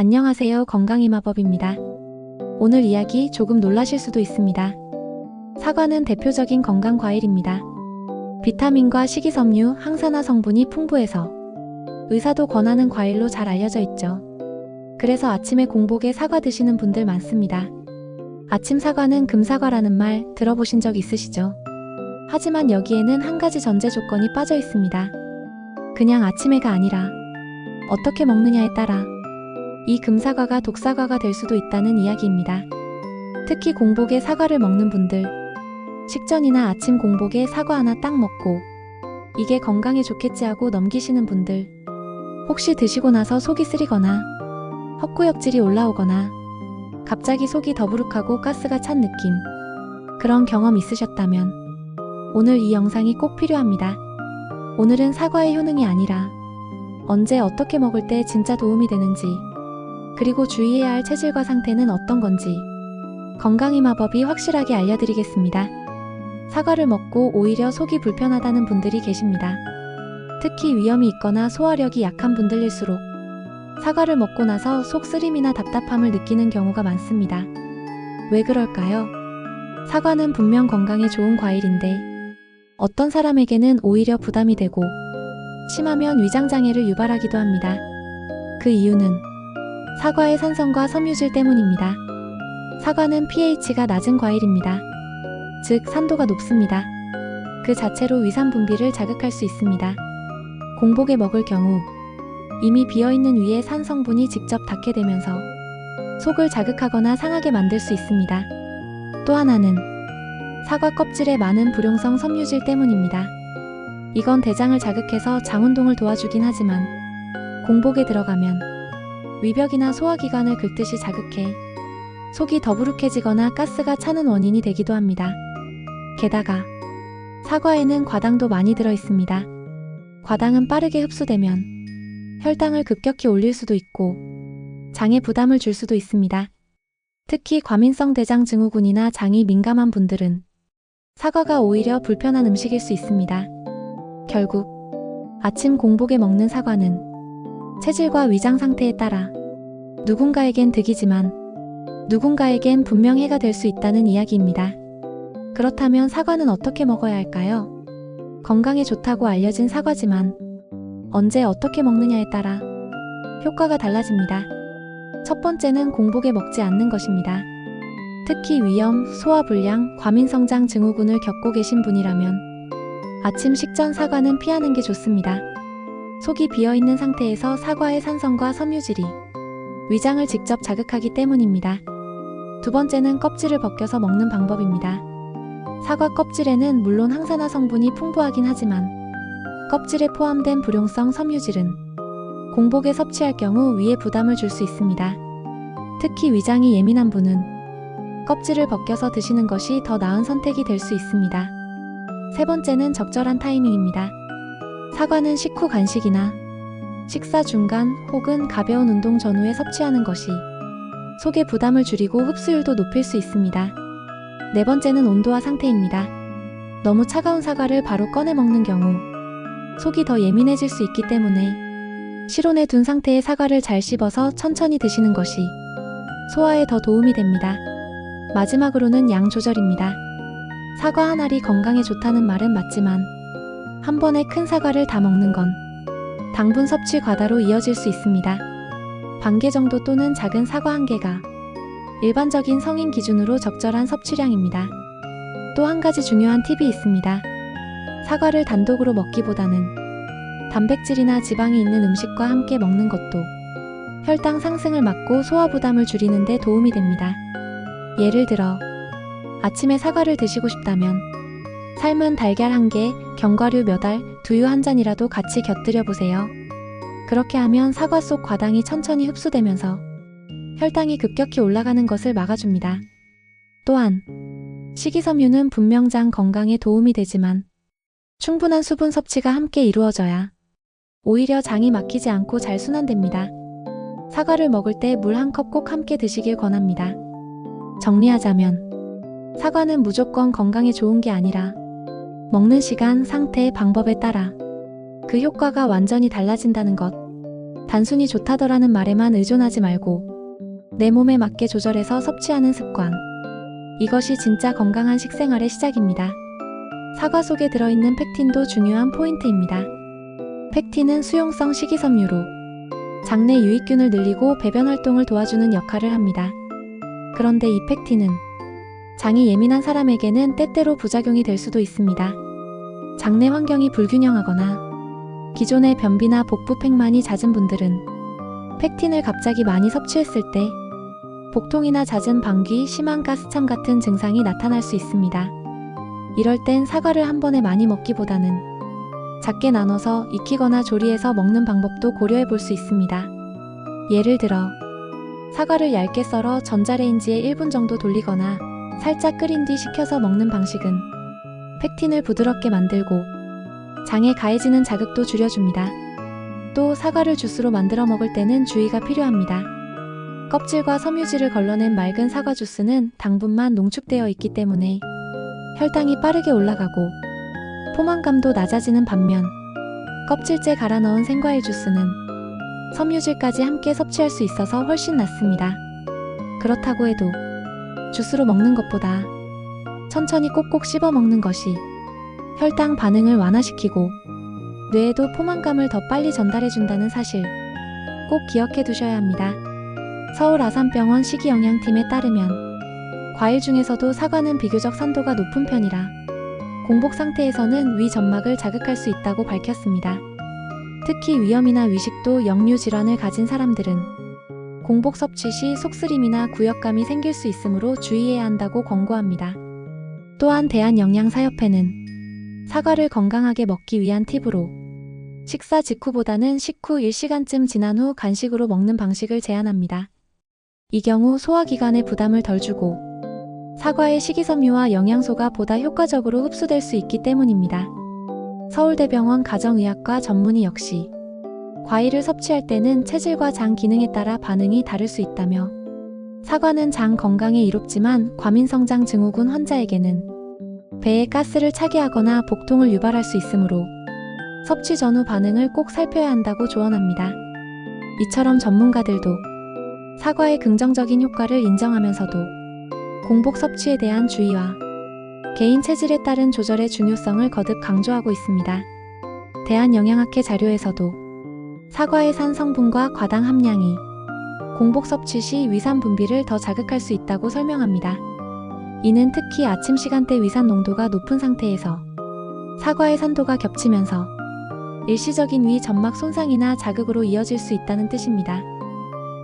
안녕하세요. 건강의 마법입니다. 오늘 이야기 조금 놀라실 수도 있습니다. 사과는 대표적인 건강 과일입니다. 비타민과 식이섬유, 항산화 성분이 풍부해서 의사도 권하는 과일로 잘 알려져 있죠. 그래서 아침에 공복에 사과 드시는 분들 많습니다. 아침 사과는 금사과라는 말 들어보신 적 있으시죠? 하지만 여기에는 한 가지 전제 조건이 빠져 있습니다. 그냥 아침에가 아니라 어떻게 먹느냐에 따라 이 금사과가 독사과가 될 수도 있다는 이야기입니다. 특히 공복에 사과를 먹는 분들, 식전이나 아침 공복에 사과 하나 딱 먹고 이게 건강에 좋겠지 하고 넘기시는 분들, 혹시 드시고 나서 속이 쓰리거나 헛구역질이 올라오거나 갑자기 속이 더부룩하고 가스가 찬 느낌, 그런 경험 있으셨다면 오늘 이 영상이 꼭 필요합니다. 오늘은 사과의 효능이 아니라 언제 어떻게 먹을 때 진짜 도움이 되는지, 그리고 주의해야 할 체질과 상태는 어떤 건지 건강의 마법이 확실하게 알려드리겠습니다. 사과를 먹고 오히려 속이 불편하다는 분들이 계십니다. 특히 위염이 있거나 소화력이 약한 분들일수록 사과를 먹고 나서 속 쓰림이나 답답함을 느끼는 경우가 많습니다. 왜 그럴까요? 사과는 분명 건강에 좋은 과일인데 어떤 사람에게는 오히려 부담이 되고 심하면 위장장애를 유발하기도 합니다. 그 이유는 사과의 산성과 섬유질 때문입니다. 사과는 pH가 낮은 과일입니다. 즉 산도가 높습니다. 그 자체로 위산 분비를 자극할 수 있습니다. 공복에 먹을 경우 이미 비어있는 위에 산 성분이 직접 닿게 되면서 속을 자극하거나 상하게 만들 수 있습니다. 또 하나는 사과 껍질에 많은 불용성 섬유질 때문입니다. 이건 대장을 자극해서 장운동을 도와주긴 하지만 공복에 들어가면 위벽이나 소화기관을 긁듯이 자극해 속이 더부룩해지거나 가스가 차는 원인이 되기도 합니다. 게다가 사과에는 과당도 많이 들어있습니다. 과당은 빠르게 흡수되면 혈당을 급격히 올릴 수도 있고 장에 부담을 줄 수도 있습니다. 특히 과민성 대장 증후군이나 장이 민감한 분들은 사과가 오히려 불편한 음식일 수 있습니다. 결국 아침 공복에 먹는 사과는 체질과 위장 상태에 따라 누군가에겐 득이지만 누군가에겐 분명 해가 될 수 있다는 이야기입니다. 그렇다면 사과는 어떻게 먹어야 할까요? 건강에 좋다고 알려진 사과지만 언제 어떻게 먹느냐에 따라 효과가 달라집니다. 첫 번째는 공복에 먹지 않는 것입니다. 특히 위염, 소화불량, 과민성장 증후군을 겪고 계신 분이라면 아침 식전 사과는 피하는 게 좋습니다. 속이 비어있는 상태에서 사과의 산성과 섬유질이 위장을 직접 자극하기 때문입니다. 두 번째는 껍질을 벗겨서 먹는 방법입니다. 사과 껍질에는 물론 항산화 성분이 풍부하긴 하지만 껍질에 포함된 불용성 섬유질은 공복에 섭취할 경우 위에 부담을 줄 수 있습니다. 특히 위장이 예민한 분은 껍질을 벗겨서 드시는 것이 더 나은 선택이 될 수 있습니다. 세 번째는 적절한 타이밍입니다. 사과는 식후 간식이나 식사 중간 혹은 가벼운 운동 전후에 섭취하는 것이 속의 부담을 줄이고 흡수율도 높일 수 있습니다. 네 번째는 온도와 상태입니다. 너무 차가운 사과를 바로 꺼내 먹는 경우 속이 더 예민해질 수 있기 때문에 실온에 둔 상태의 사과를 잘 씹어서 천천히 드시는 것이 소화에 더 도움이 됩니다. 마지막으로는 양 조절입니다. 사과 한 알이 건강에 좋다는 말은 맞지만 한 번에 큰 사과를 다 먹는 건 당분 섭취 과다로 이어질 수 있습니다. 반 개 정도 또는 작은 사과 한 개가 일반적인 성인 기준으로 적절한 섭취량입니다. 또 한 가지 중요한 팁이 있습니다. 사과를 단독으로 먹기보다는 단백질이나 지방이 있는 음식과 함께 먹는 것도 혈당 상승을 막고 소화 부담을 줄이는 데 도움이 됩니다. 예를 들어 아침에 사과를 드시고 싶다면 삶은 달걀 한 개, 견과류 몇 알, 두유 한 잔이라도 같이 곁들여 보세요. 그렇게 하면 사과 속 과당이 천천히 흡수되면서 혈당이 급격히 올라가는 것을 막아줍니다. 또한 식이섬유는 분명 장 건강에 도움이 되지만 충분한 수분 섭취가 함께 이루어져야 오히려 장이 막히지 않고 잘 순환됩니다. 사과를 먹을 때 물 한 컵 꼭 함께 드시길 권합니다. 정리하자면 사과는 무조건 건강에 좋은 게 아니라 먹는 시간, 상태, 방법에 따라 그 효과가 완전히 달라진다는 것, 단순히 좋다더라는 말에만 의존하지 말고 내 몸에 맞게 조절해서 섭취하는 습관. 이것이 진짜 건강한 식생활의 시작입니다. 사과 속에 들어있는 펙틴도 중요한 포인트입니다. 펙틴은 수용성 식이섬유로 장내 유익균을 늘리고 배변 활동을 도와주는 역할을 합니다. 그런데 이 펙틴은 장이 예민한 사람에게는 때때로 부작용이 될 수도 있습니다. 장내 환경이 불균형하거나 기존의 변비나 복부팽만이 잦은 분들은 펙틴을 갑자기 많이 섭취했을 때 복통이나 잦은 방귀, 심한 가스참 같은 증상이 나타날 수 있습니다. 이럴 땐 사과를 한 번에 많이 먹기보다는 작게 나눠서 익히거나 조리해서 먹는 방법도 고려해 볼 수 있습니다. 예를 들어 사과를 얇게 썰어 전자레인지에 1분 정도 돌리거나 살짝 끓인 뒤 식혀서 먹는 방식은 펙틴을 부드럽게 만들고 장에 가해지는 자극도 줄여줍니다. 또 사과를 주스로 만들어 먹을 때는 주의가 필요합니다. 껍질과 섬유질을 걸러낸 맑은 사과 주스는 당분만 농축되어 있기 때문에 혈당이 빠르게 올라가고 포만감도 낮아지는 반면 껍질째 갈아 넣은 생과일 주스는 섬유질까지 함께 섭취할 수 있어서 훨씬 낫습니다. 그렇다고 해도 주스로 먹는 것보다 천천히 꼭꼭 씹어 먹는 것이 혈당 반응을 완화시키고 뇌에도 포만감을 더 빨리 전달해준다는 사실 꼭 기억해 두셔야 합니다. 서울 아산병원 식이영양팀에 따르면 과일 중에서도 사과는 비교적 산도가 높은 편이라 공복 상태에서는 위 점막을 자극할 수 있다고 밝혔습니다. 특히 위염이나 위식도 역류 질환을 가진 사람들은 공복 섭취 시 속쓰림이나 구역감이 생길 수 있으므로 주의해야 한다고 권고합니다. 또한 대한영양사협회는 사과를 건강하게 먹기 위한 팁으로 식사 직후보다는 식후 1시간쯤 지난 후 간식으로 먹는 방식을 제안합니다. 이 경우 소화기관에 부담을 덜 주고 사과의 식이섬유와 영양소가 보다 효과적으로 흡수될 수 있기 때문입니다. 서울대병원 가정의학과 전문의 역시 과일을 섭취할 때는 체질과 장 기능에 따라 반응이 다를 수 있다며 사과는 장 건강에 이롭지만 과민성장 증후군 환자에게는 배에 가스를 차게 하거나 복통을 유발할 수 있으므로 섭취 전후 반응을 꼭 살펴야 한다고 조언합니다. 이처럼 전문가들도 사과의 긍정적인 효과를 인정하면서도 공복 섭취에 대한 주의와 개인 체질에 따른 조절의 중요성을 거듭 강조하고 있습니다. 대한영양학회 자료에서도 사과의 산 성분과 과당 함량이 공복 섭취 시 위산 분비를 더 자극할 수 있다고 설명합니다. 이는 특히 아침 시간대 위산 농도가 높은 상태에서 사과의 산도가 겹치면서 일시적인 위 점막 손상이나 자극으로 이어질 수 있다는 뜻입니다.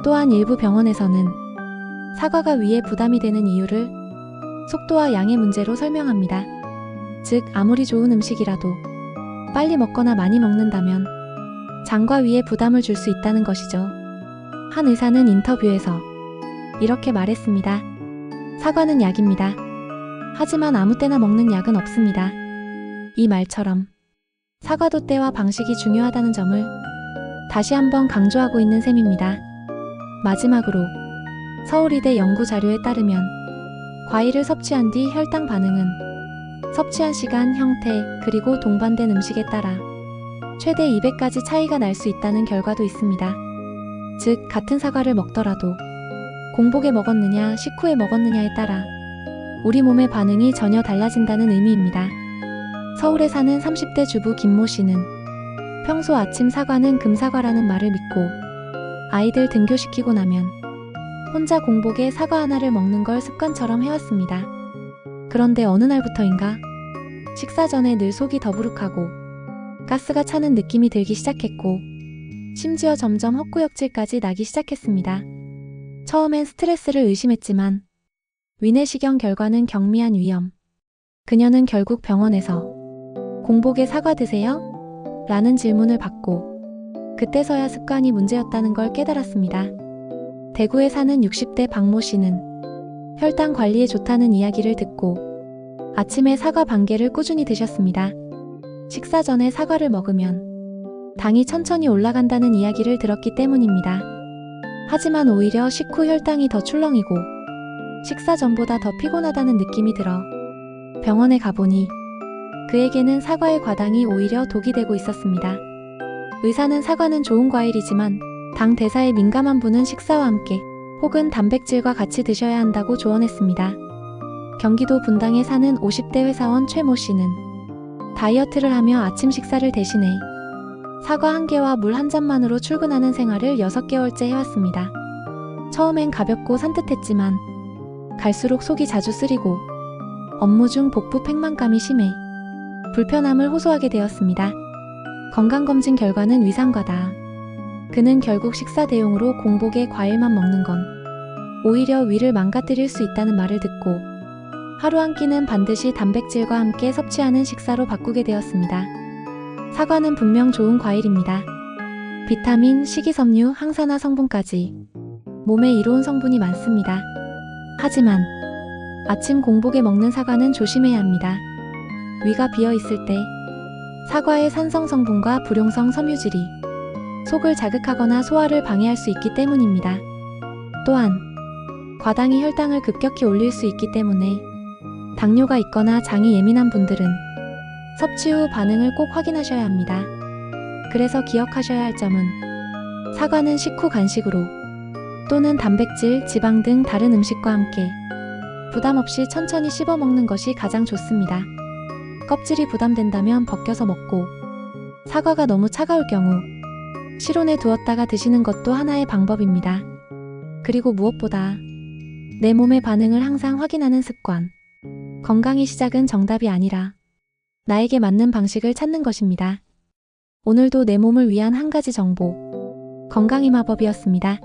또한 일부 병원에서는 사과가 위에 부담이 되는 이유를 속도와 양의 문제로 설명합니다. 즉, 아무리 좋은 음식이라도 빨리 먹거나 많이 먹는다면 장과 위에 부담을 줄 수 있다는 것이죠. 한 의사는 인터뷰에서 이렇게 말했습니다. 사과는 약입니다. 하지만 아무 때나 먹는 약은 없습니다. 이 말처럼 사과도 때와 방식이 중요하다는 점을 다시 한번 강조하고 있는 셈입니다. 마지막으로 서울의대 연구 자료에 따르면 과일을 섭취한 뒤 혈당 반응은 섭취한 시간, 형태, 그리고 동반된 음식에 따라 최대 200까지 차이가 날 수 있다는 결과도 있습니다. 즉, 같은 사과를 먹더라도 공복에 먹었느냐, 식후에 먹었느냐에 따라 우리 몸의 반응이 전혀 달라진다는 의미입니다. 서울에 사는 30대 주부 김모 씨는 평소 아침 사과는 금사과라는 말을 믿고 아이들 등교시키고 나면 혼자 공복에 사과 하나를 먹는 걸 습관처럼 해왔습니다. 그런데 어느 날부터인가 식사 전에 늘 속이 더부룩하고 가스가 차는 느낌이 들기 시작했고 심지어 점점 헛구역질까지 나기 시작했습니다. 처음엔 스트레스를 의심했지만 위내시경 결과는 경미한 위염. 그녀는 결국 병원에서 공복에 사과 드세요? 라는 질문을 받고 그때서야 습관이 문제였다는 걸 깨달았습니다. 대구에 사는 60대 박모 씨는 혈당 관리에 좋다는 이야기를 듣고 아침에 사과 반 개를 꾸준히 드셨습니다. 식사 전에 사과를 먹으면 당이 천천히 올라간다는 이야기를 들었기 때문입니다. 하지만 오히려 식후 혈당이 더 출렁이고 식사 전보다 더 피곤하다는 느낌이 들어 병원에 가보니 그에게는 사과의 과당이 오히려 독이 되고 있었습니다. 의사는 사과는 좋은 과일이지만 당 대사에 민감한 분은 식사와 함께 혹은 단백질과 같이 드셔야 한다고 조언했습니다. 경기도 분당에 사는 50대 회사원 최모 씨는 다이어트를 하며 아침 식사를 대신해 사과 1개와 물 1잔만으로 출근하는 생활을 6개월째 해왔습니다. 처음엔 가볍고 산뜻했지만 갈수록 속이 자주 쓰리고 업무 중 복부 팽만감이 심해 불편함을 호소하게 되었습니다. 건강검진 결과는 위산과다. 그는 결국 식사 대용으로 공복에 과일만 먹는 건 오히려 위를 망가뜨릴 수 있다는 말을 듣고 하루 한 끼는 반드시 단백질과 함께 섭취하는 식사로 바꾸게 되었습니다. 사과는 분명 좋은 과일입니다. 비타민, 식이섬유, 항산화 성분까지 몸에 이로운 성분이 많습니다. 하지만 아침 공복에 먹는 사과는 조심해야 합니다. 위가 비어 있을 때 사과의 산성 성분과 불용성 섬유질이 속을 자극하거나 소화를 방해할 수 있기 때문입니다. 또한 과당이 혈당을 급격히 올릴 수 있기 때문에 당뇨가 있거나 장이 예민한 분들은 섭취 후 반응을 꼭 확인하셔야 합니다. 그래서 기억하셔야 할 점은 사과는 식후 간식으로 또는 단백질, 지방 등 다른 음식과 함께 부담 없이 천천히 씹어 먹는 것이 가장 좋습니다. 껍질이 부담된다면 벗겨서 먹고 사과가 너무 차가울 경우 실온에 두었다가 드시는 것도 하나의 방법입니다. 그리고 무엇보다 내 몸의 반응을 항상 확인하는 습관. 건강의 시작은 정답이 아니라 나에게 맞는 방식을 찾는 것입니다. 오늘도 내 몸을 위한 한 가지 정보. 건강의 마법이었습니다.